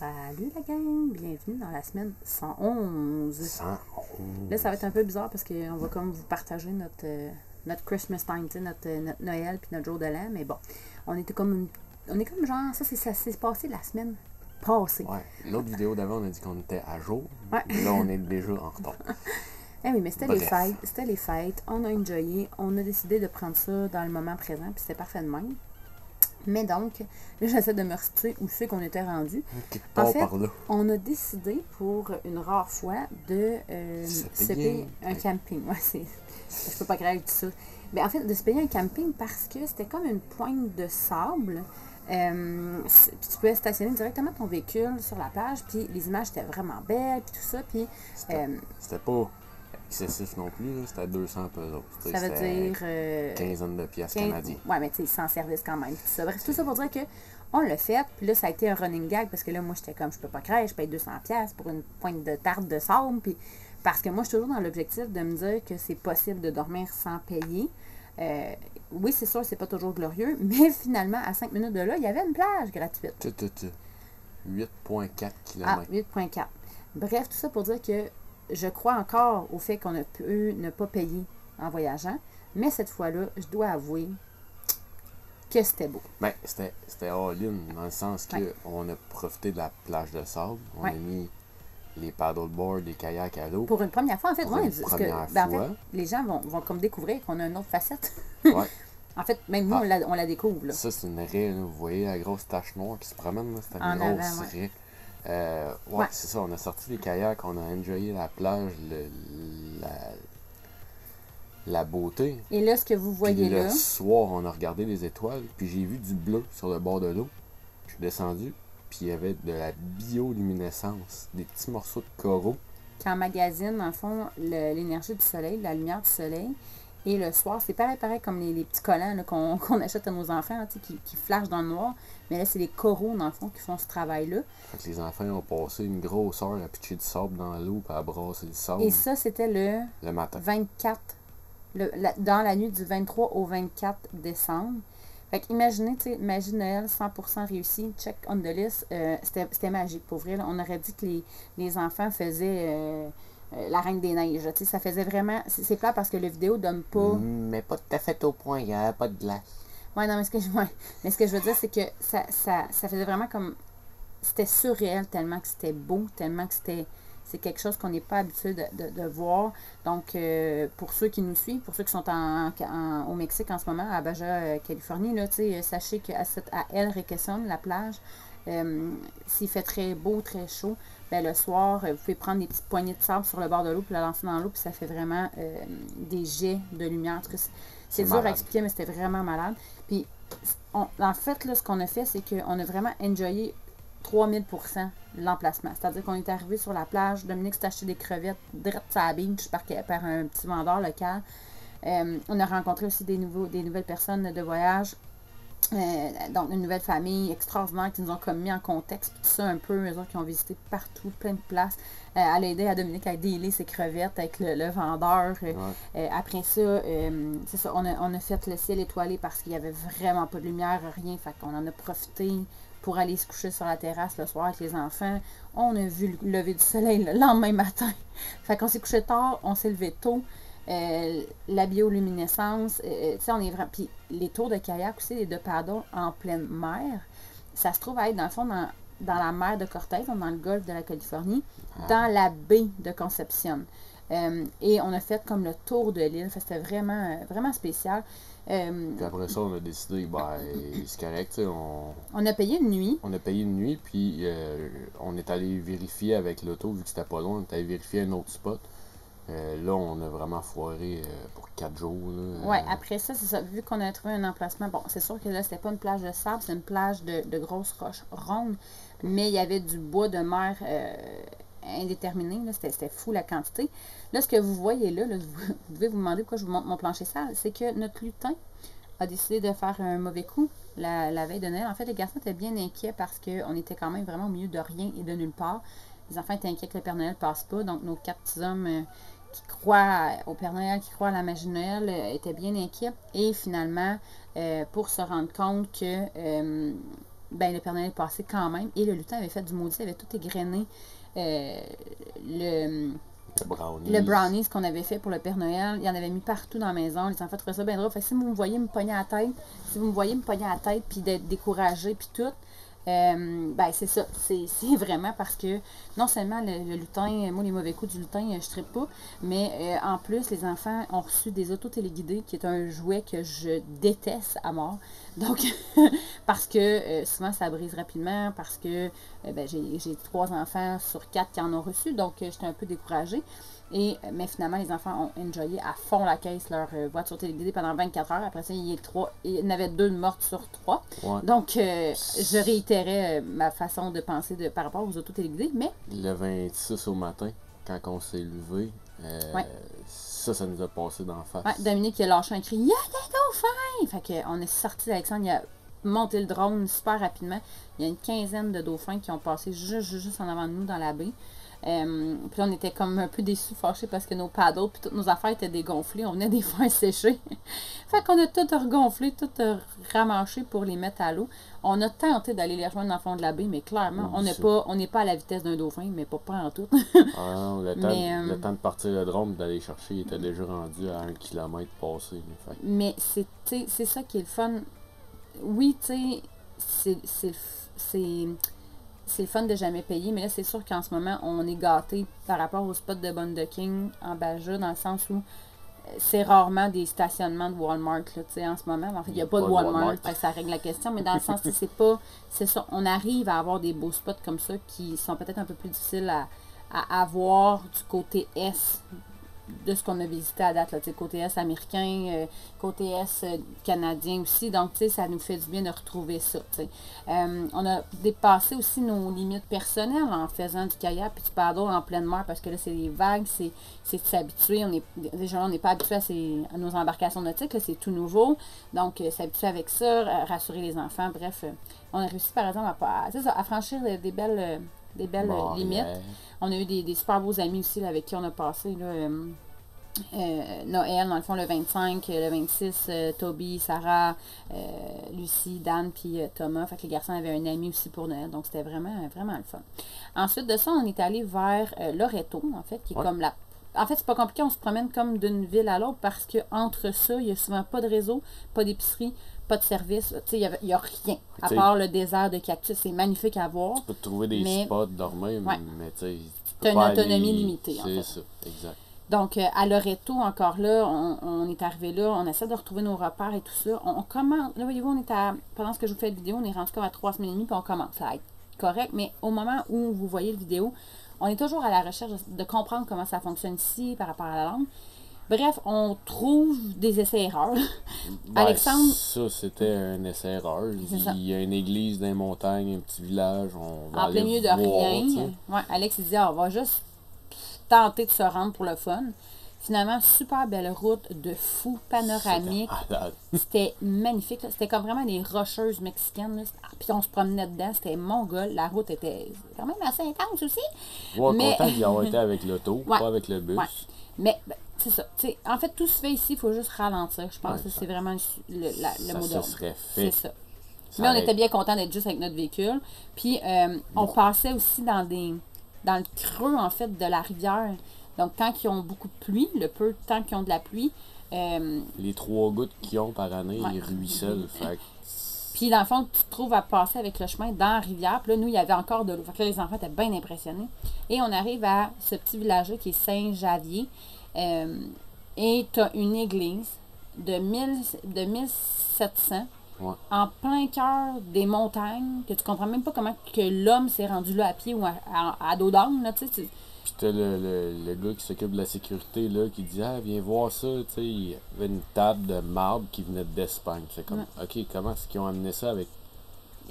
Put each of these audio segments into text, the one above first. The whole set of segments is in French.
Salut la gang, bienvenue dans la semaine 111. 111. Là, ça va être un peu bizarre parce qu'on va comme vous partager notre Christmas time, notre Noël puis notre jour de l'an, mais bon, on est comme genre, ça s'est passé la semaine passée. Ouais, l'autre vidéo d'avant, on a dit qu'on était à jour. Ouais. Là, on est déjà en retard. Eh oui, mais c'était Bref. les fêtes, on a enjoyé, on a décidé de prendre ça dans le moment présent, puis c'était parfait de même. Mais donc, là, j'essaie de me resituer où c'est qu'on était rendu. Quelque En part fait, par là. on a décidé pour une rare fois de Se se payer un payer. camping. Ouais, je peux pas croire tout ça. Mais en fait, de se payer un camping parce que c'était comme une pointe de sable. Puis tu pouvais stationner directement ton véhicule sur la plage, puis les images étaient vraiment belles, puis tout ça. Puis C'était pas excessif non plus, là. C'était 200 pesos. ça veut dire quinzaine de piastres 15 canadiens. Ouais, mais tu sais, sans service quand même. Tout ça. Bref, tout ça pour dire que on l'a fait. Puis là, ça a été un running gag parce que là, moi, j'étais comme, je peux pas créer, je paye 200$ pour une pointe de tarte de sable. Puis parce que moi, je suis toujours dans l'objectif de me dire que c'est possible de dormir sans payer. Oui, c'est sûr, c'est pas toujours glorieux, mais finalement, à 5 minutes de là, il y avait une plage gratuite. 8,4 Ah, km. 8,4. Bref, tout ça pour dire que je crois encore au fait qu'on a pu ne pas payer en voyageant, mais cette fois-là, je dois avouer que c'était beau. Ben, c'était all-in, dans le sens que Ouais. on a profité de la plage de sable. On Ouais. a mis les paddleboards, les kayaks à l'eau. Pour une première fois, en fait, Pour ouais, une parce que, première en fois. fait, les gens vont comme découvrir qu'on a une autre facette. Ouais. En fait, même nous, on la découvre. Là. Ça, c'est une raie, là. Vous voyez la grosse tache noire qui se promène, là. C'est En une avant, grosse ouais. raie. Ouais. C'est ça. On a sorti les kayaks, on a enjoyé la plage, la beauté. Et là, ce que vous voyez Puis le là, soir, on a regardé les étoiles, puis j'ai vu du bleu sur le bord de l'eau. Je suis descendu, puis il y avait de la bioluminescence, des petits morceaux de coraux. qui emmagasine, dans le fond, l'énergie du soleil, la lumière du soleil. Et le soir, c'est pareil comme les petits collants là, qu'on achète à nos enfants, là, qui flashent dans le noir. Mais là, c'est les coraux, dans le fond, qui font ce travail-là. Fait que les enfants ont passé une grosse heure à pitcher du sable dans l'eau, puis à brasser du sable Et ça, c'était le matin. 24, dans la nuit du 23 au 24 décembre. Fait qu'imaginez, tu sais, magie de Noël 100% réussi, check on the list. C'était magique, pour vrai. Là. On aurait dit que les enfants faisaient la Reine des Neiges. Tu sais, ça faisait vraiment... C'est plat parce que la vidéo donne pas... Mais pas tout à fait au point, il n'y avait pas de glace. Ouais, non, mais ce que je veux dire, c'est que ça faisait vraiment comme... C'était surréel tellement que c'était beau, tellement que c'est quelque chose qu'on n'est pas habitué de voir. Donc, pour ceux qui nous suivent, pour ceux qui sont au Mexique en ce moment, à Baja, Californie, là, sachez qu'à El Requesón, la plage, s'il fait très beau, très chaud, ben, le soir, vous pouvez prendre des petites poignées de sable sur le bord de l'eau, puis la lancer dans l'eau, puis ça fait vraiment des jets de lumière. En tout cas, c'est dur à expliquer, mais c'était vraiment malade. Puis, en fait, là, ce qu'on a fait, c'est qu'on a vraiment enjoyé 3000% l'emplacement. C'est-à-dire qu'on est arrivé sur la plage, Dominique s'est acheté des crevettes direct sur la beach par un petit vendeur local. On a rencontré aussi des nouvelles personnes de voyage. Donc, une nouvelle famille extraordinaire qui nous ont comme mis en contexte, tout ça un peu, eux autres qui ont visité partout, plein de places. Elle a aidé à Dominique à déler ses crevettes avec le vendeur. Après ça, c'est ça, on a fait le ciel étoilé parce qu'il n'y avait vraiment pas de lumière, rien. Fait qu'on en a profité pour aller se coucher sur la terrasse le soir avec les enfants. On a vu le lever du soleil le lendemain matin. Fait qu'on s'est couché tard, on s'est levé tôt. La bioluminescence, tu sais, on est vraiment. Puis les tours de kayak aussi, les de paddle en pleine mer, ça se trouve à être dans le fond dans la mer de Cortez, dans le golfe de la Californie, dans la baie de Concepción. Et on a fait comme le tour de l'île, c'était vraiment, vraiment spécial. Puis après ça, on a décidé, c'est correct, on a payé une nuit. On a payé une nuit, puis on est allé vérifier avec l'auto, vu que c'était pas loin, on est allé vérifier un autre spot. Là, on a vraiment foiré pour 4 jours. Ouais, après ça, c'est ça. Vu qu'on a trouvé un emplacement, bon, c'est sûr que là, c'était pas une plage de sable, c'est une plage de grosses roches rondes, mais il y avait du bois de mer indéterminé. C'était fou la quantité. Là, ce que vous voyez là, vous devez vous demander pourquoi je vous montre mon plancher sale, c'est que notre lutin a décidé de faire un mauvais coup la veille de Noël. En fait, les garçons étaient bien inquiets parce qu'on était quand même vraiment au milieu de rien et de nulle part. Les enfants étaient inquiets que le Père Noël passe pas, donc nos 4 petits hommes qui croient au Père Noël, qui croient à la magie de Noël, étaient bien inquiets. Et finalement, pour se rendre compte que ben, le Père Noël est passé quand même, et le lutin avait fait du maudit, avait tout égrené le brownies qu'on avait fait pour le Père Noël. Il y en avait mis partout dans la maison. Les enfants trouvaient ça bien drôle. Fait que si vous me voyez me pogner à la tête, puis d'être découragé, puis tout, ben c'est ça. C'est vraiment parce que non seulement le lutin, moi les mauvais coups du lutin, je trippe pas, mais en plus, les enfants ont reçu des auto-téléguidés, qui est un jouet que je déteste à mort. Donc, parce que souvent ça brise rapidement, parce que ben, j'ai 3 enfants sur 4 qui en ont reçu, donc j'étais un peu découragée. Mais finalement, les enfants ont enjoyé à fond la caisse leur voiture téléguidée pendant 24 heures. Après ça, il y en avait 2 mortes sur 3. Ouais. Donc, je réitérais ma façon de penser par rapport aux autos téléguidées. Mais le 26 au matin, quand on s'est levé, ça nous a passé d'en face. Ouais, Dominique a lâché un cri « Il y a des dauphins! » Fait qu'on est sorti d'Alexandre, il a monté le drone super rapidement. Il y a une quinzaine de dauphins qui ont passé juste en avant de nous dans la baie. Puis là, on était comme un peu déçus, fâchés parce que nos paddles puis toutes nos affaires étaient dégonflées. On venait des faire sécher. Fait qu'on a tout regonflé, tout ramassé pour les mettre à l'eau. On a tenté d'aller les rejoindre dans le fond de la baie, mais clairement, on n'est pas à la vitesse d'un dauphin, mais pas en tout. Non, le temps de partir le drone d'aller chercher, il était déjà rendu à 1 kilomètre passé. Mais c'est ça qui est le fun. Oui, tu sais, c'est le fun de jamais payer, mais là, c'est sûr qu'en ce moment, on est gâté par rapport au spot de Bundaking en Baja, dans le sens où c'est rarement des stationnements de Walmart, là, en ce moment. En fait, il n'y a pas de Walmart, ça règle la question, mais dans le sens que c'est ça, on arrive à avoir des beaux spots comme ça qui sont peut-être un peu plus difficiles à avoir du côté S de ce qu'on a visité à date, là, côté S américain, côté S canadien aussi. Donc, ça nous fait du bien de retrouver ça. On a dépassé aussi nos limites personnelles en faisant du kayak puis du paddle en pleine mer, parce que là, c'est les vagues, c'est de s'habituer. On n'est pas habitué à nos embarcations nautiques, c'est tout nouveau. Donc, s'habituer avec ça, rassurer les enfants. Bref, on a réussi, par exemple, à franchir des belles limites. On a eu des super beaux amis aussi là, avec qui on a passé là, Noël, dans le fond, le 25, le 26, Toby, Sarah, Lucie, Dan, puis Thomas. Fait que les garçons avaient un ami aussi pour Noël. Donc, c'était vraiment, vraiment le fun. Ensuite de ça, on est allé vers Loreto, en fait, qui est comme la... En fait, c'est pas compliqué, on se promène comme d'une ville à l'autre, parce que entre ça, il n'y a souvent pas de réseau, pas d'épicerie, pas de service. Il n'y a rien, à part le désert de cactus. C'est magnifique à voir. Tu peux te trouver des spots, dormir, mais tu as une autonomie limitée. C'est ça, exact. Donc, à Loreto, encore là, on est arrivé là, on essaie de retrouver nos repères et tout ça. On commence, là, voyez-vous, pendant que je vous fais la vidéo, on est rendu comme à 3 semaines et demie, puis on commence à être correct. Mais au moment où vous voyez la vidéo, on est toujours à la recherche de comprendre comment ça fonctionne ici par rapport à la langue. Bref, on trouve des essais-erreurs. Alexandre... Ça, c'était un essai-erreur. Il y a une église dans les montagnes, un petit village, on va en plein milieu de rien. Ouais, Alex, il dit, on va juste tenter de se rendre pour le fun. Finalement, super belle route de fou, panoramique. C'était magnifique. C'était comme vraiment des rocheuses mexicaines. Là. Puis on se promenait dedans. C'était mongol. La route était quand même assez intense aussi. Ouais, content d'y avoir été avec l'auto, pas avec le bus. Ouais. Mais c'est ça. T'sais, en fait, tout se fait ici. Il faut juste ralentir. Je pense que c'est vraiment le mot d'ordre. Ça serait fait. C'est ça. Mais on était bien content d'être juste avec notre véhicule. Puis on passait aussi dans le creux, en fait, de la rivière. Donc, quand ils ont beaucoup de pluie, le peu de temps qu'ils ont de la pluie... les 3 gouttes qu'ils ont par année, ils ruissellent. Puis, dans le fond, tu te trouves à passer avec le chemin dans la rivière. Puis là, nous, il y avait encore de l'eau. Fait que là, les enfants étaient bien impressionnés. Et on arrive à ce petit village-là qui est Saint-Javier. Et tu as une église de 1700 en plein cœur des montagnes, que tu comprends même pas comment que l'homme s'est rendu là à pied ou à dos d'âne, là, tu sais. Puis t'as le gars qui s'occupe de la sécurité, là, qui dit « Ah, viens voir ça, tu sais, il y avait une table de marbre qui venait d'Espagne. » C'est comme, OK, comment est-ce qu'ils ont amené ça avec...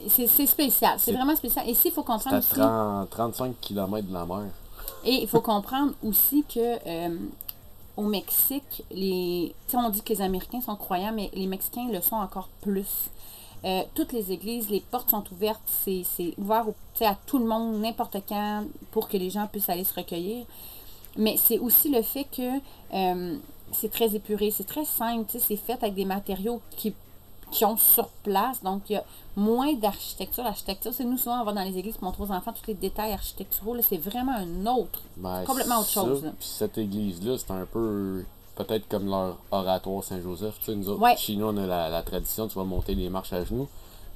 C'est spécial, c'est vraiment spécial. Et ici, il faut comprendre aussi... C'est à 35 km de la mer. Et il faut comprendre aussi que... au Mexique, on dit que les Américains sont croyants, mais les Mexicains le sont encore plus. Toutes les églises, les portes sont ouvertes, c'est ouvert à tout le monde, n'importe quand, pour que les gens puissent aller se recueillir. Mais c'est aussi le fait que c'est très épuré, c'est très simple, c'est fait avec des matériaux qui ont sur place. Donc, il y a moins d'architecture. L'architecture, c'est nous, souvent, on va dans les églises pour montrer aux enfants tous les détails architecturaux. Là, c'est vraiment un autre, complètement autre chose. Puis cette église-là, c'est un peu peut-être comme leur oratoire Saint-Joseph. Tu sais, nous autres, Ouais. chez nous, on a la tradition, tu vas monter les marches à genoux.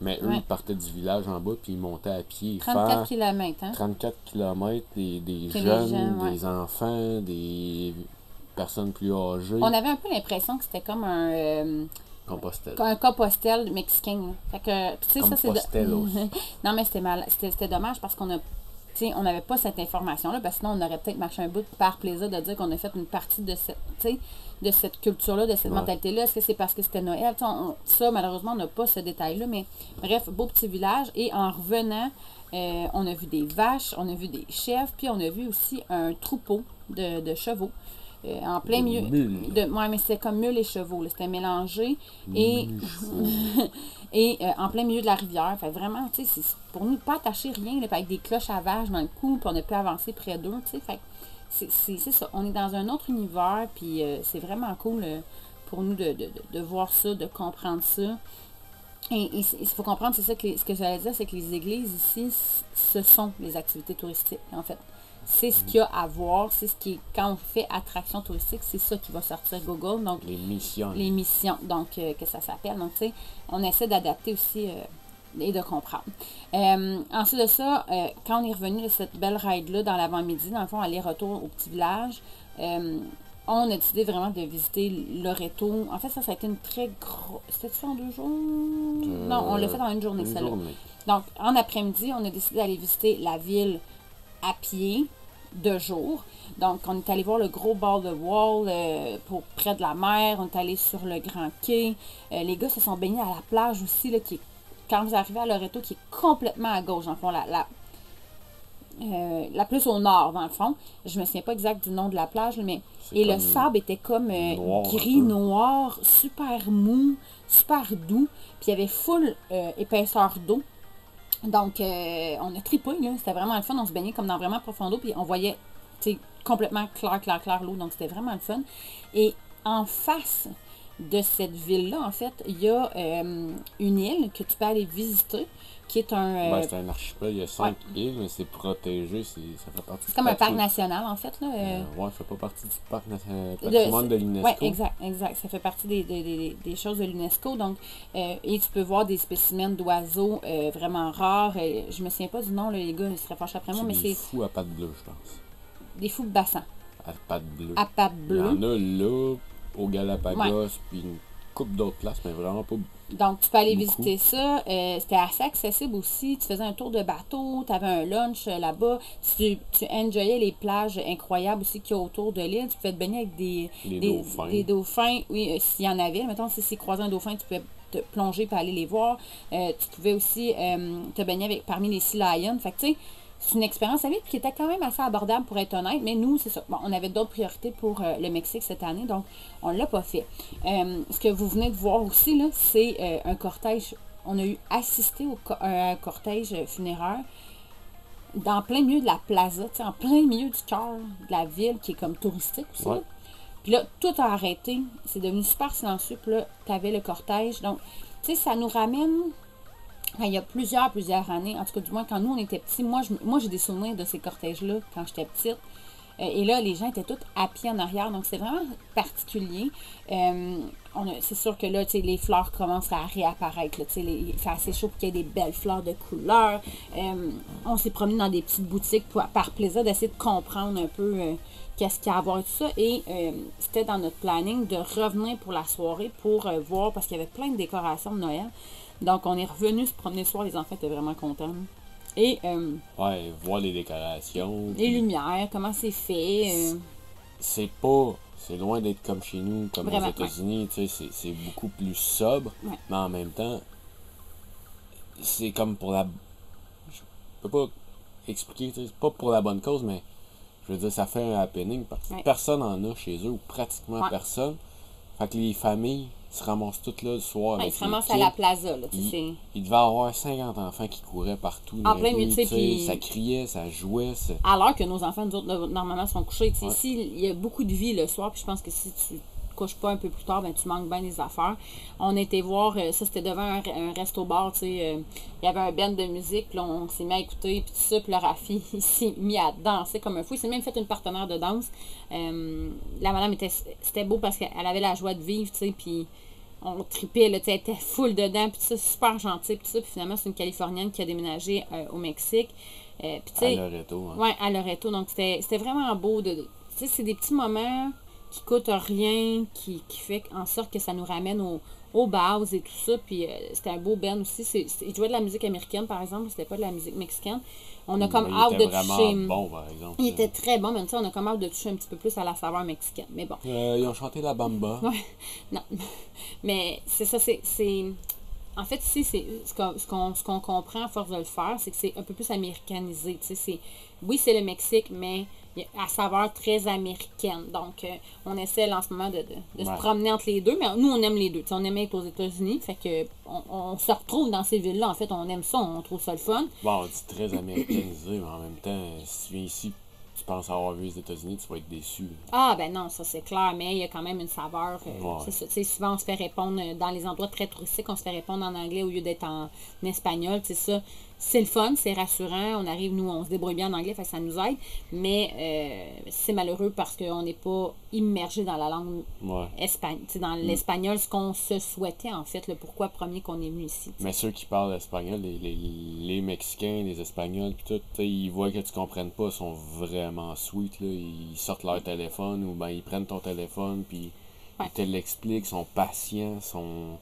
Mais eux, Ouais. ils partaient du village en bas, puis ils montaient à pied. 34 km, hein? 34 km, des Que les jeunes, gens, ouais. des enfants, des personnes plus âgées. On avait un peu l'impression que c'était comme Compostelle. un Compostelle mexicain. Là. Fait que, tu sais, ça, c'est... Compostelos. Non, mais c'était dommage parce qu'on a... tu sais, on n'avait pas cette information-là, parce que sinon, on aurait peut-être marché un bout par plaisir de dire qu'on a fait une partie de cette, tu sais, de cette culture-là, de cette Ouais. mentalité-là. Est-ce que c'est parce que c'était Noël? Tu sais, ça, malheureusement, on n'a pas ce détail-là, mais bref, beau petit village. Et en revenant, on a vu des vaches, on a vu des chèvres, puis on a vu aussi un troupeau de chevaux. En plein De milieu. mules. Ouais, mais c'était comme mules et chevaux. Là. C'était mélangé. Et, et en plein milieu de la rivière. Fait vraiment, tu sais, c'est pour nous pas attacher rien, là, avec des cloches à vaches dans le cou, puis on a pu avancer près d'eux, tu sais. Fait c'est ça. On est dans un autre univers, puis c'est vraiment cool pour nous de voir ça, de comprendre ça. Et il faut comprendre, c'est ça que ce que j'allais dire, c'est que les églises ici, ce sont les activités touristiques, en fait. C'est ce qu'il y a à voir, c'est ce qui est, quand on fait attraction touristique, c'est ça qui va sortir Google. Donc, Les missions. les missions, donc, que ça s'appelle. Donc, tu sais, on essaie d'adapter aussi et de comprendre. Ensuite de ça, quand on est revenu de cette belle ride-là dans l'avant-midi, dans le fond, aller-retour au petit village, on a décidé vraiment de visiter Loreto. En fait, ça a été une très grosse... C'était-tu en 2 jours? Non, on l'a fait dans une journée, celle-là. Donc, en après-midi, on a décidé d'aller visiter la ville à pied, 2 jours. Donc, on est allé voir le gros bord de wall pour près de la mer. On est allé sur le grand quai. Les gars se sont baignés à la plage aussi, là, qui est, quand vous arrivez à Loreto, qui est complètement à gauche, dans le fond, la plus au nord, dans le fond. Je me souviens pas exact du nom de la plage, mais... Et le sable était comme gris, noir, super mou, super doux. Puis il y avait full épaisseur d'eau. Donc, on a tripé, là. C'était vraiment le fun. On se baignait comme dans vraiment profond d'eau. Puis on voyait, tu sais, complètement clair l'eau. Donc, c'était vraiment le fun. Et en face de cette ville-là, en fait, il y a une île que tu peux aller visiter, qui est un... c'est un archipel, il y a 5 îles, mais c'est protégé, ça fait partie c'est comme un parc national, en fait, là. Ouais, ça fait pas partie du parc patrimoine de l'UNESCO. Oui, exact. Ça fait partie des choses de l'UNESCO. Donc, et tu peux voir des spécimens d'oiseaux vraiment rares. Je me souviens pas du nom, là, les gars, ils seraient fâchés après moi, mais c'est... Des fous à pattes bleues, je pense. Des fous de bassin. À pattes bleues. À pattes Il y bleues. en a là, au Galapagos, puis une couple d'autres places, mais vraiment pas. Donc, tu peux aller beaucoup. visiter ça. C'était assez accessible aussi. Tu faisais un tour de bateau, tu avais un lunch là-bas. Tu enjoyais les plages incroyables aussi qu'il y a autour de l'île. Tu pouvais te baigner avec des dauphins. Oui, s'il y en avait. Mettons, si c'est croisé un dauphin, tu pouvais te plonger et aller les voir. Tu pouvais aussi te baigner parmi les sea lions. Fait que, tu sais, c'est une expérience à vivre qui était quand même assez abordable pour être honnête, mais nous, c'est ça. Bon, on avait d'autres priorités pour le Mexique cette année, donc on ne l'a pas fait. Ce que vous venez de voir aussi, là, c'est un cortège. On a eu assisté à un cortège funéraire dans plein milieu de la plaza, en plein milieu du cœur de la ville, qui est comme touristique aussi. Ouais. Puis là, tout a arrêté. C'est devenu super silencieux. Puis là, tu avais le cortège. Donc, tu sais, ça nous ramène... Il y a plusieurs années, en tout cas du moins quand nous on était petits, moi j'ai des souvenirs de ces cortèges-là quand j'étais petite. Et là, les gens étaient tous à pied en arrière, donc c'est vraiment particulier. C'est sûr que là, les fleurs commencent à réapparaître. Là, il fait assez chaud pour qu'il y ait des belles fleurs de couleur. On s'est promené dans des petites boutiques par plaisir d'essayer de comprendre un peu qu'est-ce qu'il y a à voir et tout ça. Et c'était dans notre planning de revenir pour la soirée pour voir, parce qu'il y avait plein de décorations de Noël. Donc, on est revenu se promener ce soir. Les enfants étaient vraiment contents. Et... ouais, voir les décorations. Les lumières, comment c'est fait. C'est pas... C'est loin d'être comme chez nous, comme vraiment, aux États-Unis. Tu sais, c'est beaucoup plus sobre. Ouais. Mais en même temps, c'est comme pour la... Je peux pas expliquer, tu sais, c'est pas pour la bonne cause, mais je veux dire, ça fait un happening parce que Ouais. personne en a chez eux, ou pratiquement Ouais. personne. Fait que les familles se ramassent toutes là le soir. Ils se ramassent à la plaza. Là, il devait y avoir 50 enfants qui couraient partout. En plein milieu, tu sais, puis... Ça criait, ça jouait. À l'heure que nos enfants, nous autres, normalement, sont couchés. Ouais. Ici, il y a beaucoup de vie le soir, puis je pense que si tu te couches pas un peu plus tard, ben tu manques bien des affaires. On a été voir, ça c'était devant un resto-bar, tu sais, il y avait un band de musique, puis là, on s'est mis à écouter, puis tout ça, puis le Rafi, il s'est mis à danser comme un fou. Il s'est même fait une partenaire de danse. La madame c'était beau parce qu'elle avait la joie de vivre, tu sais, puis on tripait, là, elle était full dedans, puis ça, super gentil, puis ça, puis finalement, c'est une Californienne qui a déménagé au Mexique. Puis, tu sais, à Loreto. Hein. Ouais, à Loreto. Donc, c'était vraiment beau. Tu sais, c'est des petits moments qui coûtent rien, qui fait en sorte que ça nous ramène aux bases et tout ça. Puis, c'était un beau band aussi. Il jouait de la musique américaine, par exemple, c'était pas de la musique mexicaine. On a comme hâte de toucher. Bon, par exemple. Il était très bon, mais tu sais, on a comme hâte de toucher un petit peu plus à la saveur mexicaine. Mais bon. Ils ont chanté la bamba. Ouais. Non. Mais c'est ça, en fait, ici, ce qu'on comprend à force de le faire, c'est que c'est un peu plus américanisé. Oui, c'est le Mexique, mais il y a à saveur très américaine. Donc, on essaie là, en ce moment de se promener entre les deux, mais nous, on aime les deux. T'sais, on aime être aux États-Unis, fait que on se retrouve dans ces villes-là. En fait, on aime ça, on trouve ça le fun. Bon, on dit très américanisé, mais en même temps, si tu viens ici, tu penses avoir vu les États-Unis, tu vas être déçu. Ah, ben non, ça c'est clair, mais il y a quand même une saveur. C'est ça. Souvent, on se fait répondre dans les endroits très touristiques, on se fait répondre en anglais au lieu d'être en espagnol. C'est ça. C'est le fun, c'est rassurant. On arrive, nous, on se débrouille bien en anglais, fait que ça nous aide. Mais c'est malheureux parce qu'on n'est pas immergé dans la langue dans l'espagnol, ce qu'on se souhaitait, en fait, le pourquoi premier qu'on est venu ici. Mais ceux qui parlent espagnol, les Mexicains, les Espagnols, pis tout, ils voient que tu comprennes pas, ils sont vraiment sweet, là. Ils sortent leur téléphone ou ben ils prennent ton téléphone, puis ils te l'expliquent, sont patients, sont...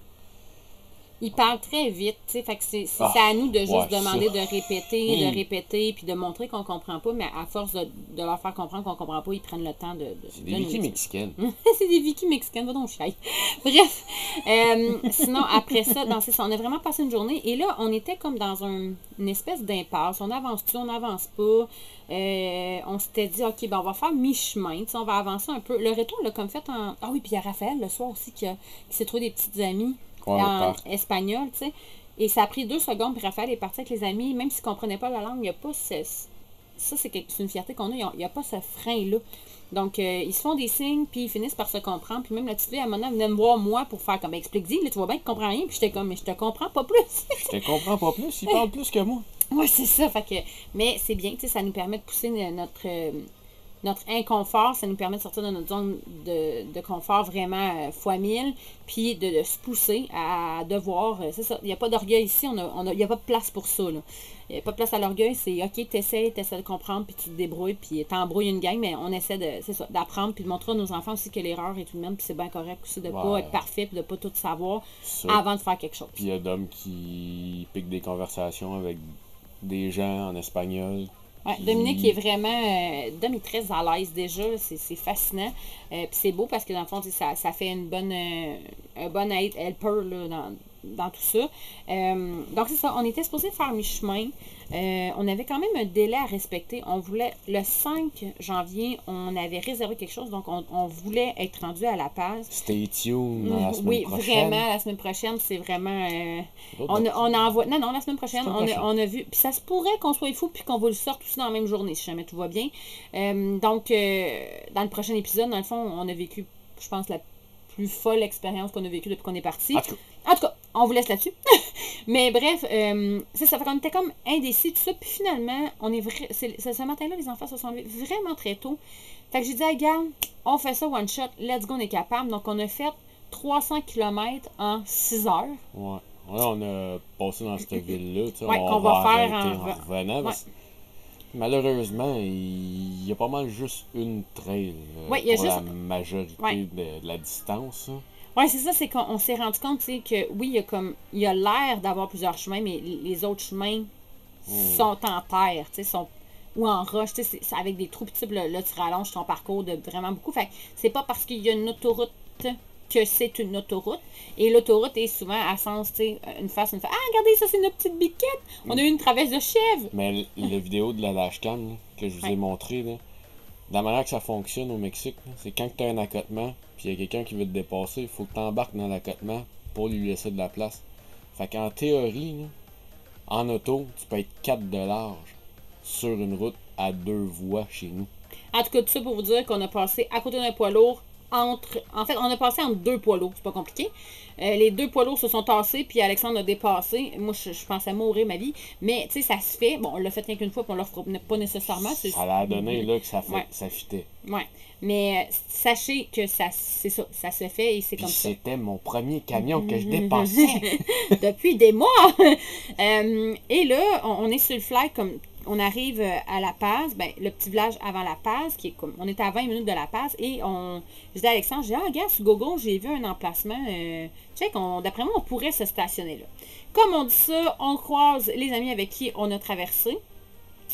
Ils parlent très vite, tu sais, fait que c'est à nous de juste demander de répéter, puis de montrer qu'on comprend pas, mais à force de leur faire comprendre qu'on comprend pas, ils prennent le temps de c'est des Vicky mexicaines. C'est des Vicky mexicaines, va donc chier. Bref, sinon, après ça, on a vraiment passé une journée, et là, on était comme dans une espèce d'impasse. On avance-tu, on n'avance pas. On s'était dit, OK, ben on va faire mi-chemin, on va avancer un peu. Le retour, on l'a comme fait en... Ah oui, puis il y a Raphaël, le soir aussi, qui s'est trouvé des petites amies. En espagnol, tu sais. Et ça a pris 2 secondes, puis Raphaël est parti avec les amis, même s'il ne comprenait pas la langue, il n'y a pas ça, c'est une fierté qu'on a, il n'y a pas ce frein-là. Donc, ils se font des signes, puis ils finissent par se comprendre. Puis même la petite fille, à un moment donné, venait me voir moi pour faire comme, explique-y, là, tu vois bien qu'il ne comprend rien. Puis j'étais comme, mais je te comprends pas plus. Je te comprends pas plus, il parle plus que moi. Ouais, c'est ça. Fait que, mais c'est bien, tu sais, ça nous permet de pousser notre inconfort, ça nous permet de sortir de notre zone de confort vraiment fois 1000, puis de se pousser à devoir, c'est ça, il n'y a pas d'orgueil ici, il n'y a pas de place pour ça, là. Il n'y a pas de place à l'orgueil, c'est OK, t'essaies de comprendre, puis tu te débrouilles, puis t'embrouilles une gang, mais on essaie d'apprendre, puis de montrer à nos enfants aussi que l'erreur est tout de même, puis c'est bien correct aussi de ne pas être parfait, puis de ne pas tout savoir avant de faire quelque chose. Puis il y a Dom qui pique des conversations avec des gens en espagnol. Ouais, Dominique est vraiment... Dom est très à l'aise déjà, c'est fascinant. Puis c'est beau parce que dans le fond, ça fait un bon helper là, dans tout ça. Donc c'est ça, on était supposé faire mi-chemin. On avait quand même un délai à respecter. On voulait, le 5 janvier, on avait réservé quelque chose, donc on voulait être rendu à La Paz. Stay tuned la semaine prochaine. Oui, vraiment, la semaine prochaine, c'est vraiment... on envoie... Non, la semaine prochaine, on a vu... Puis ça se pourrait qu'on soit fou puis qu'on vous le sorte aussi dans la même journée, si jamais tout va bien. Donc, dans le prochain épisode, dans le fond, on a vécu, je pense, la plus folle expérience qu'on a vécue depuis qu'on est parti. En tout cas, on vous laisse là-dessus. Mais bref, c'est ça. Fait qu'on était comme indécis, tout ça. Puis finalement, ce matin-là, les enfants se sont levés vraiment très tôt. Fait que j'ai dit, hey, regarde, on fait ça one shot. Let's go, on est capable. Donc, on a fait 300 km en 6 heures. Ouais. On a passé dans cette ville-là. Qu'on va faire en revenant. Malheureusement, il y a pas mal juste une trail pour la majorité de la distance. Oui, c'est ça, c'est qu'on s'est rendu compte, tu sais, que oui, il y a l'air d'avoir plusieurs chemins, mais les autres chemins sont en terre, tu sais, ou en roche, tu sais, c'est avec des trous, puis là, tu rallonges ton parcours de vraiment beaucoup. Fait que c'est pas parce qu'il y a une autoroute que c'est une autoroute. Et l'autoroute est souvent à sens, tu sais, une face. Ah, regardez, ça, c'est notre petite biquette. On a eu une traverse de chèvre. Mais la vidéo de la dashcam que je vous ai montré, là, la manière que ça fonctionne au Mexique, c'est quand tu as un accotement, puis il y a quelqu'un qui veut te dépasser, il faut que tu embarques dans l'accotement pour lui laisser de la place. Fait qu'en théorie, là, en auto, tu peux être 4 de large sur une route à 2 voies chez nous. En tout cas, tout ça pour vous dire qu'on a passé à côté d'un poids lourd En fait, on a passé entre deux poids lourds, c'est pas compliqué. Les deux poids lourds se sont tassés, puis Alexandre a dépassé. Moi, je pensais mourir ma vie. Mais, tu sais, ça se fait. Bon, on l'a fait rien qu'une fois, puis on ne le fera pas nécessairement. Ça l'a donné, là, que ça fitait. Ouais. Mais sachez que c'est ça. Ça se fait et c'est comme ça. C'était mon premier camion que je dépensais. Depuis des mois! Et là, on est sur le fly comme... On arrive à La Paz, ben, le petit village avant La Paz, qui est comme. On est à 20 minutes de La Paz, et je dis à Alexandre, regarde, sur Google, j'ai vu un emplacement. Check, d'après moi, on pourrait se stationner là. Comme on dit ça, on croise les amis avec qui on a traversé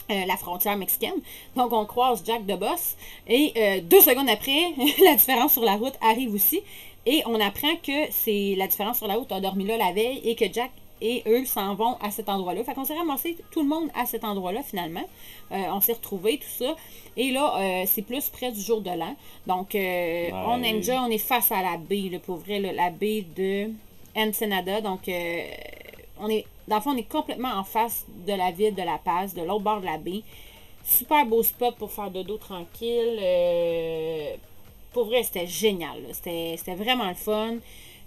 la frontière mexicaine. Donc, on croise Jack de Boss, et 2 secondes après, la différence sur la route arrive aussi, et on apprend que la différence sur la route a dormi là la veille, et que Jack et eux s'en vont à cet endroit-là. Fait qu'on s'est ramassé tout le monde à cet endroit-là, finalement. On s'est retrouvés, tout ça. Et là, c'est plus près du jour de l'an. Donc, on est face à la baie, là, pour vrai, là, la baie de Ensenada. Donc, dans le fond, on est complètement en face de la ville de La Paz, de l'autre bord de la baie. Super beau spot pour faire de dos tranquille. Pour vrai, c'était génial. C'était vraiment le fun.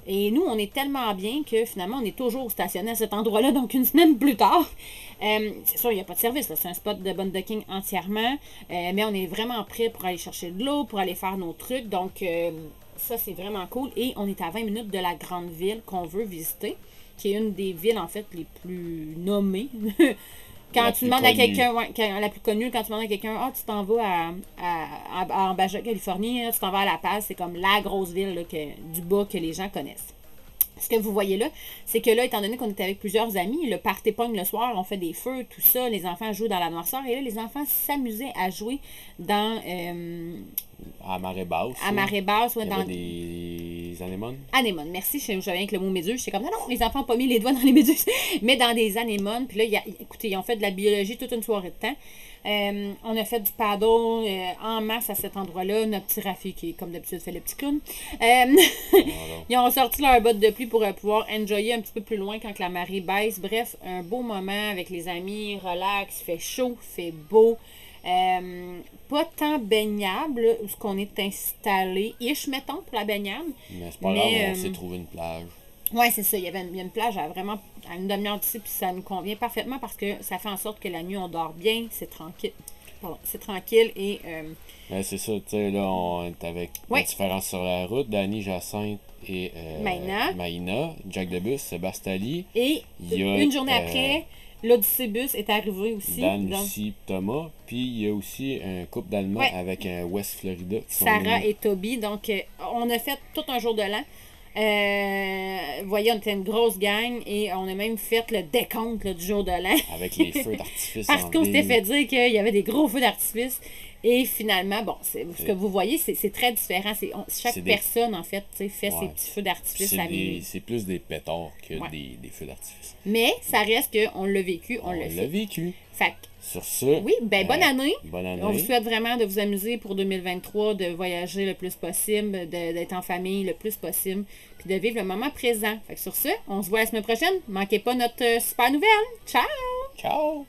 Et nous, on est tellement bien que finalement, on est toujours stationné à cet endroit-là, donc une semaine plus tard. C'est sûr, il n'y a pas de service, là. C'est un spot de boondocking entièrement, mais on est vraiment prêt pour aller chercher de l'eau, pour aller faire nos trucs, donc ça, c'est vraiment cool. Et on est à 20 minutes de la grande ville qu'on veut visiter, qui est une des villes, en fait, les plus nommées. Quand tu demandes à quelqu'un, la plus connue, quand tu demandes à quelqu'un, tu t'en vas en Baja Californie, tu t'en vas à La Paz, c'est comme la grosse ville là, du bas que les gens connaissent. Ce que vous voyez là, c'est que là, étant donné qu'on était avec plusieurs amis, le party pogne le soir, on fait des feux, tout ça, les enfants jouent dans la noirceur, et là, les enfants s'amusaient à jouer dans... à marée basse. À marée basse, ouais, dans des anémones. Anémones, merci, je savais avec le mot méduse, j'étais comme, non, les enfants n'ont pas mis les doigts dans les méduses, mais dans des anémones, puis là, écoutez, ils ont fait de la biologie toute une soirée de temps. On a fait du paddle en masse à cet endroit-là. Notre petit Rafi qui, comme d'habitude, fait le petit clown. Ils ont sorti leur botte de pluie pour pouvoir enjoyer un petit peu plus loin quand la marée baisse. Bref, un beau moment avec les amis, relax, il fait chaud, il fait beau. Pas tant baignable où ce qu'on est installé. Ish, mettons, pour la baignade. Mais c'est pas grave, on s'est trouvé une plage. Oui, c'est ça. Il y a une plage à une demi-heure d'ici, puis ça nous convient parfaitement parce que ça fait en sorte que la nuit, on dort bien, c'est tranquille. Pardon, c'est tranquille et... c'est ça, tu sais, là, on est avec la différence sur la route. Dani, Jacinthe et Maïna, Jack Debus, Sébastali. Et une journée après, l'Odyssée-Bus est arrivé aussi. Dan, Lucie, Thomas. Puis il y a aussi un couple d'Allemands avec un West Florida. Sarah et Toby. Donc, on a fait tout un jour de l'an. Vous voyez, on était une grosse gang et on a même fait le décompte là, du jour de l'an. Avec les feux d'artifice. Parce qu'on s'était fait dire qu'il y avait des gros feux d'artifice. Et finalement, bon, ce que vous voyez, c'est très différent. Chaque personne, en fait, fait ses petits feux d'artifice à minuit. C'est plus des pétards que des feux d'artifice. Mais ça reste qu'on l'a vécu, on l'a fait. On l'a vécu. Fait sur ce, oui, ben bonne année. Bonne année. On vous souhaite vraiment de vous amuser pour 2023, de voyager le plus possible, d'être en famille le plus possible, puis de vivre le moment présent. Fait que sur ce, on se voit la semaine prochaine. Manquez pas notre super nouvelle. Ciao! Ciao!